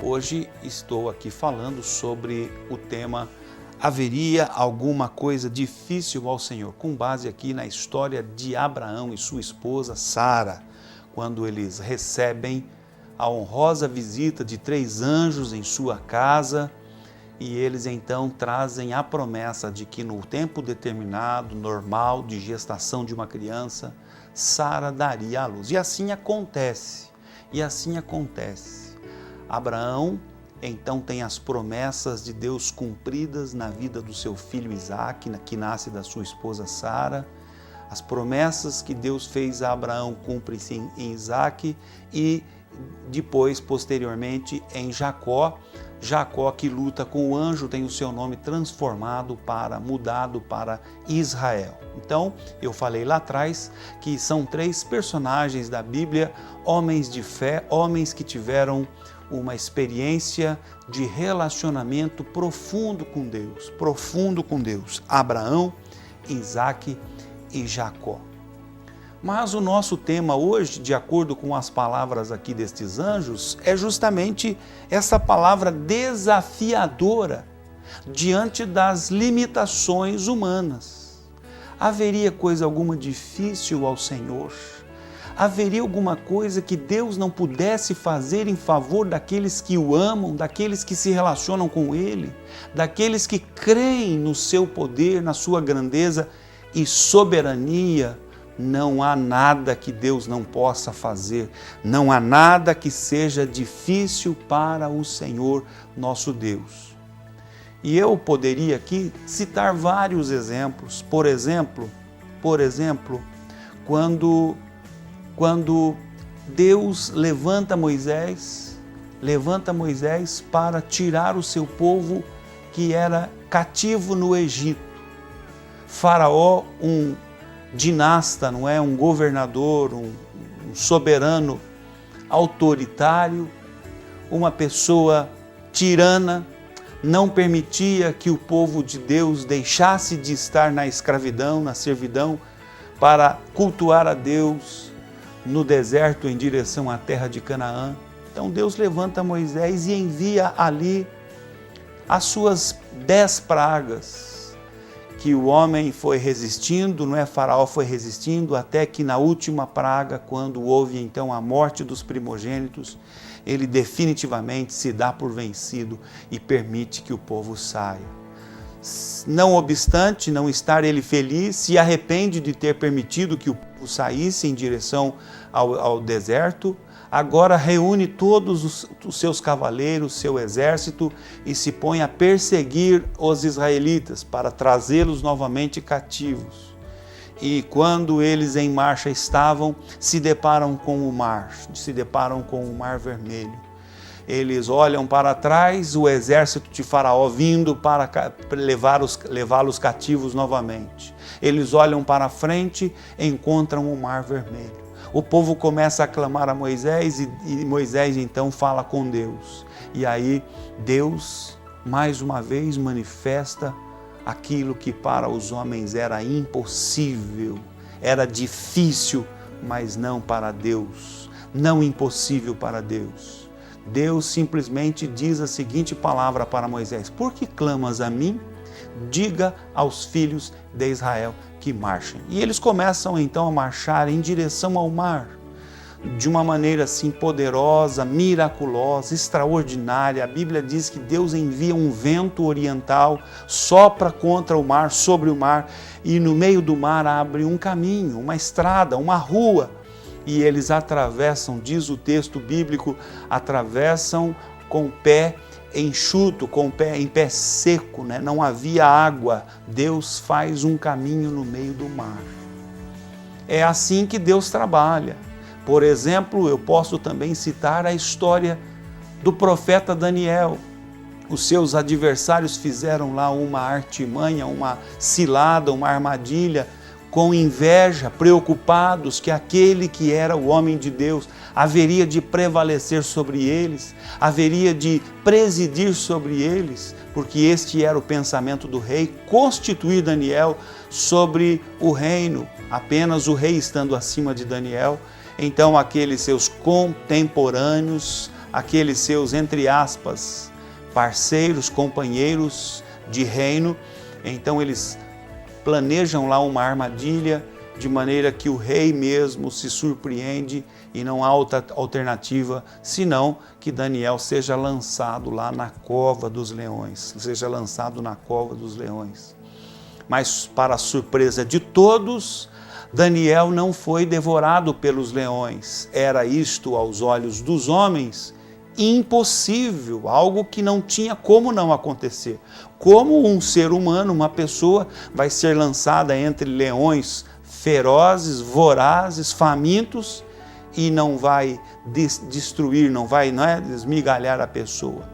Hoje estou aqui falando sobre o tema haveria alguma coisa difícil ao Senhor, com base aqui na história de Abraão e sua esposa Sara, quando eles recebem a honrosa visita de 3 anjos em sua casa e eles então trazem a promessa de que no tempo determinado, normal, de gestação de uma criança, Sara daria à luz. E assim acontece, Abraão então tem as promessas de Deus cumpridas na vida do seu filho Isaque, que nasce da sua esposa Sara. As promessas que Deus fez a Abraão cumprem-se em Isaque e depois, posteriormente, em Jacó. Jacó, que luta com o anjo, tem o seu nome mudado para Israel. Então, eu falei lá atrás que são 3 personagens da Bíblia, homens de fé, homens que tiveram uma experiência de relacionamento profundo com Deus. Abraão, Isaque e Jacó. Mas o nosso tema hoje, de acordo com as palavras aqui destes anjos, é justamente essa palavra desafiadora diante das limitações humanas. Haveria coisa alguma difícil ao Senhor? Haveria alguma coisa que Deus não pudesse fazer em favor daqueles que o amam, daqueles que se relacionam com Ele, daqueles que creem no seu poder, na sua grandeza e soberania? Não há nada que Deus não possa fazer, não há nada que seja difícil para o Senhor nosso Deus. E eu poderia aqui citar vários exemplos. Por exemplo, quando Deus levanta Moisés para tirar o seu povo que era cativo no Egito. Faraó, um dinasta, não é? Um governador, um soberano autoritário, uma pessoa tirana, não permitia que o povo de Deus deixasse de estar na escravidão, na servidão, para cultuar a Deus no deserto em direção à terra de Canaã. Então Deus levanta Moisés e envia ali as suas 10 pragas, que o homem foi resistindo, não é? Faraó foi resistindo, até que na última praga, quando houve então a morte dos primogênitos, ele definitivamente se dá por vencido e permite que o povo saia. Não obstante não estar ele feliz, se arrepende de ter permitido que o povo saísse em direção ao deserto. Agora reúne todos os seus cavaleiros, seu exército e se põe a perseguir os israelitas para trazê-los novamente cativos. E quando eles em marcha estavam, se deparam com o mar Vermelho. Eles olham para trás, o exército de Faraó vindo para levá-los cativos novamente. Eles olham para frente, encontram o Mar Vermelho. O povo começa a clamar a Moisés e Moisés então fala com Deus. E aí Deus, mais uma vez, manifesta aquilo que para os homens era impossível, era difícil, mas não para Deus, não impossível para Deus. Deus simplesmente diz a seguinte palavra para Moisés: por que clamas a mim? Diga aos filhos de Israel que marchem. E eles começam então a marchar em direção ao mar, de uma maneira assim poderosa, miraculosa, extraordinária. A Bíblia diz que Deus envia um vento oriental, sopra contra o mar, sobre o mar, e no meio do mar abre um caminho, uma estrada, uma rua. E eles atravessam, diz o texto bíblico, atravessam com o pé enxuto, em pé seco, né? Não havia água. Deus faz um caminho no meio do mar. É assim que Deus trabalha. Por exemplo, eu posso também citar a história do profeta Daniel. Os seus adversários fizeram lá uma artimanha, uma cilada, uma armadilha, com inveja, preocupados que aquele que era o homem de Deus haveria de prevalecer sobre eles, haveria de presidir sobre eles, porque este era o pensamento do rei, constituir Daniel sobre o reino, apenas o rei estando acima de Daniel. Então aqueles seus contemporâneos aqueles seus, entre aspas, parceiros, companheiros de reino. Então eles planejam lá uma armadilha, de maneira que o rei mesmo se surpreende e não há outra alternativa senão que Daniel seja lançado lá na cova dos leões, seja lançado na cova dos leões. Mas, para a surpresa de todos, Daniel não foi devorado pelos leões. Era isto, aos olhos dos homens, impossível, algo que não tinha como não acontecer. Como um ser humano, uma pessoa, vai ser lançada entre leões ferozes, vorazes, famintos, e não vai destruir, não vai desmigalhar a pessoa.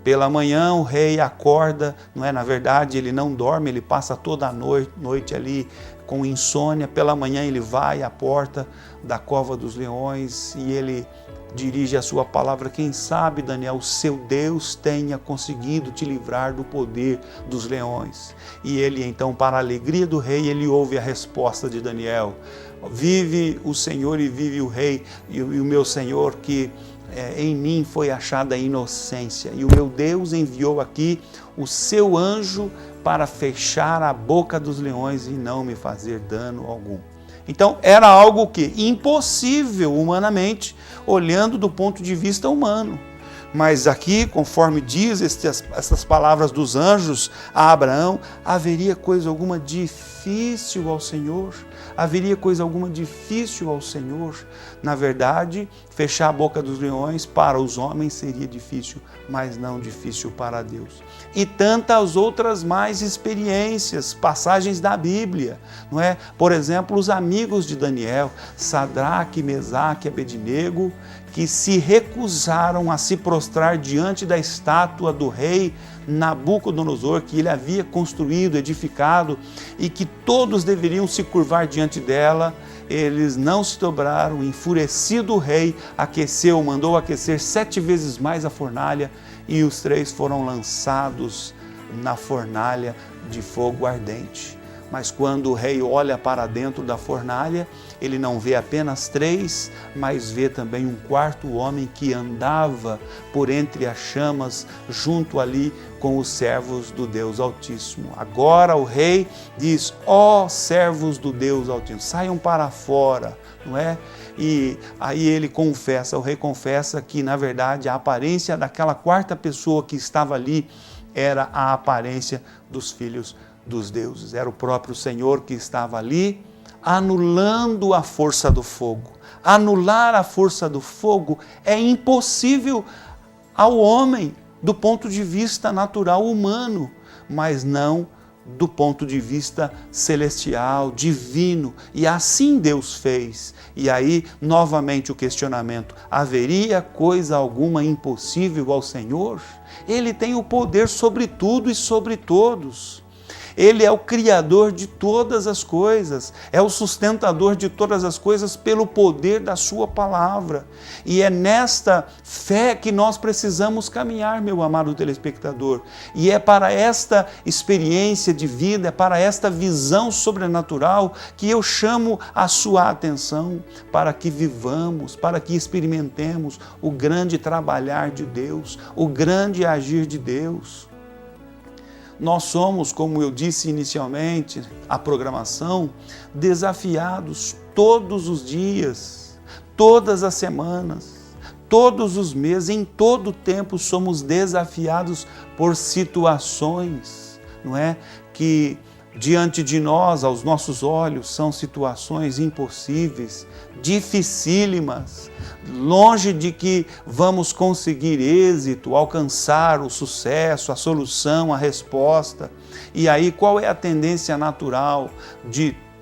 Pela manhã o rei acorda, na verdade ele não dorme, ele passa toda a noite ali com insônia. Pela manhã ele vai à porta da cova dos leões e ele dirige a sua palavra. Quem sabe, Daniel, o seu Deus tenha conseguido te livrar do poder dos leões. E ele então, para a alegria do rei, ele ouve a resposta de Daniel: vive o Senhor e vive o rei e o meu Senhor, que em mim foi achada a inocência, e o meu Deus enviou aqui o seu anjo para fechar a boca dos leões e não me fazer dano algum. Então era algo que impossível humanamente, olhando do ponto de vista humano. Mas aqui, conforme diz essas palavras dos anjos a Abraão, haveria coisa alguma difícil ao Senhor? Haveria coisa alguma difícil ao Senhor? Na verdade, fechar a boca dos leões para os homens seria difícil, mas não difícil para Deus. E tantas outras mais experiências, passagens da Bíblia, não é? Por exemplo, os amigos de Daniel, Sadraque, Mesaque e Abednego, que se recusaram a se prostrar diante da estátua do rei Nabucodonosor, que ele havia construído, edificado, e que todos deveriam se curvar diante dela. Eles não se dobraram. Enfurecido o rei, mandou aquecer 7 vezes mais a fornalha, e os 3 foram lançados na fornalha de fogo ardente. Mas quando o rei olha para dentro da fornalha, ele não vê apenas 3, mas vê também um 4º homem que andava por entre as chamas, junto ali com os servos do Deus Altíssimo. Agora o rei diz: ó servos do Deus Altíssimo, saiam para fora, não é? E aí o rei confessa que, na verdade, a aparência daquela 4ª pessoa que estava ali era a aparência dos filhos dos deuses. Era o próprio Senhor que estava ali, anulando a força do fogo. Anular a força do fogo é impossível ao homem do ponto de vista natural humano, mas não do ponto de vista celestial, divino. E assim Deus fez. E aí, novamente o questionamento: haveria coisa alguma impossível ao Senhor? Ele tem o poder sobre tudo e sobre todos. Ele é o Criador de todas as coisas, é o sustentador de todas as coisas pelo poder da sua palavra. E é nesta fé que nós precisamos caminhar, meu amado telespectador. E é para esta experiência de vida, é para esta visão sobrenatural que eu chamo a sua atenção, para que vivamos, para que experimentemos o grande trabalhar de Deus, o grande agir de Deus. Nós somos, como eu disse inicialmente, a programação, desafiados todos os dias, todas as semanas, todos os meses, em todo o tempo somos desafiados por situações, não é? Que diante de nós, aos nossos olhos, são situações impossíveis, dificílimas, longe de que vamos conseguir êxito, alcançar o sucesso, a solução, a resposta. E aí, qual é a tendência natural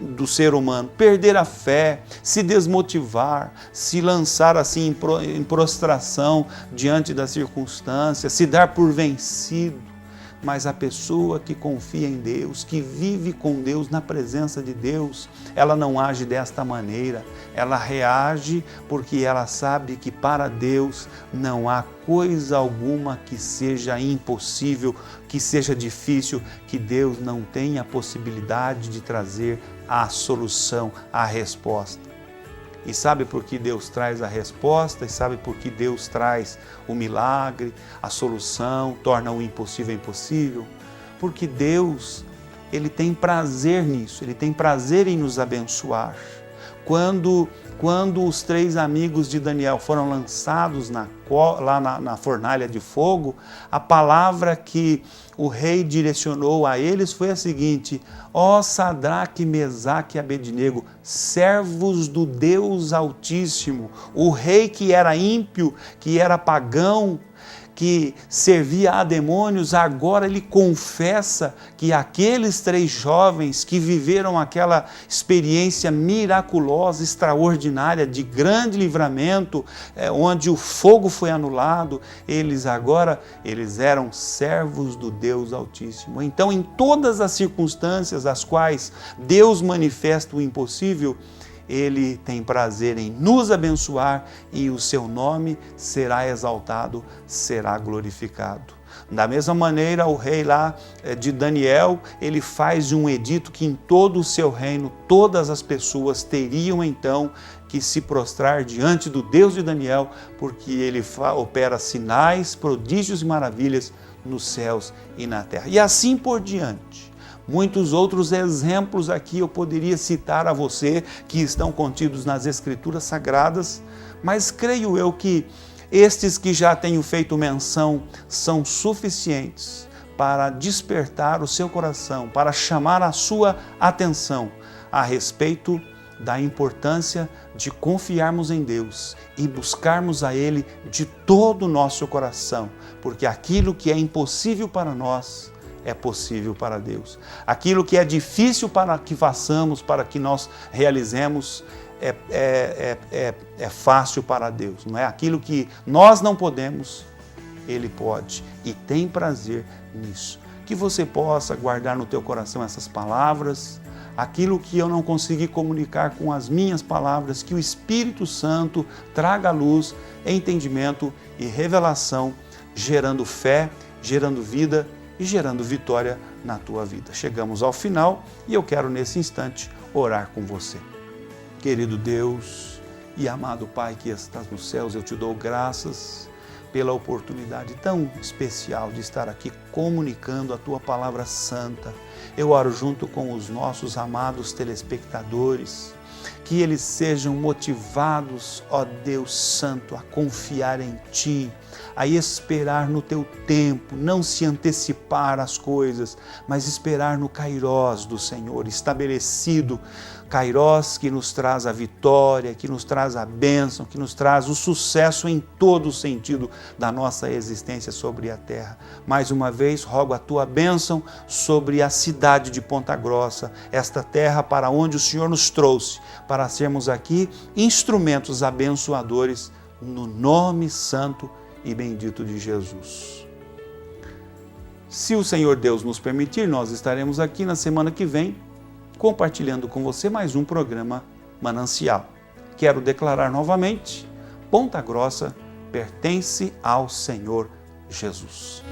do ser humano? Perder a fé, se desmotivar, se lançar assim em prostração diante das circunstâncias, se dar por vencido. Mas a pessoa que confia em Deus, que vive com Deus, na presença de Deus, ela não age desta maneira. Ela reage porque ela sabe que para Deus não há coisa alguma que seja impossível, que seja difícil, que Deus não tenha a possibilidade de trazer a solução, a resposta. E sabe por que Deus traz a resposta? E sabe por que Deus traz o milagre, a solução, torna o impossível impossível? Porque Deus, Ele tem prazer nisso, Ele tem prazer em nos abençoar. Quando os 3 amigos de Daniel foram lançados lá na fornalha de fogo, a palavra que o rei direcionou a eles foi a seguinte: ó Sadraque, Mesaque e Abednego, servos do Deus Altíssimo. O rei que era ímpio, que era pagão, que servia a demônios, agora ele confessa que aqueles 3 jovens que viveram aquela experiência miraculosa, extraordinária, de grande livramento, onde o fogo foi anulado, eles eram servos do Deus Altíssimo. Então, em todas as circunstâncias às quais Deus manifesta o impossível, Ele tem prazer em nos abençoar e o seu nome será exaltado, será glorificado. Da mesma maneira, o rei lá de Daniel, ele faz um edito que em todo o seu reino, todas as pessoas teriam então que se prostrar diante do Deus de Daniel, porque ele opera sinais, prodígios e maravilhas nos céus e na terra. E assim por diante. Muitos outros exemplos aqui eu poderia citar a você que estão contidos nas Escrituras Sagradas, mas creio eu que estes que já tenho feito menção são suficientes para despertar o seu coração, para chamar a sua atenção a respeito da importância de confiarmos em Deus e buscarmos a Ele de todo o nosso coração, porque aquilo que é impossível para nós é possível para Deus. Aquilo que é difícil para que façamos, para que nós realizemos, é fácil para Deus. Não é? Aquilo que nós não podemos, Ele pode e tem prazer nisso. Que você possa guardar no teu coração essas palavras, aquilo que eu não consegui comunicar com as minhas palavras, que o Espírito Santo traga luz, entendimento e revelação, gerando fé, gerando vida e gerando vitória na tua vida. Chegamos ao final e eu quero nesse instante orar com você. Querido Deus e amado Pai que estás nos céus, eu te dou graças pela oportunidade tão especial de estar aqui comunicando a tua palavra santa. Eu oro junto com os nossos amados telespectadores, que eles sejam motivados, ó Deus Santo, a confiar em Ti, a esperar no Teu tempo, não se antecipar às coisas, mas esperar no Kairós do Senhor, estabelecido, Kairós que nos traz a vitória, que nos traz a bênção, que nos traz o sucesso em todo o sentido da nossa existência sobre a terra. Mais uma vez, rogo a Tua bênção sobre a cidade de Ponta Grossa, esta terra para onde o Senhor nos trouxe, para sermos aqui instrumentos abençoadores no nome santo e bendito de Jesus. Se o Senhor Deus nos permitir, nós estaremos aqui na semana que vem, compartilhando com você mais um programa Manancial. Quero declarar novamente, Ponta Grossa pertence ao Senhor Jesus.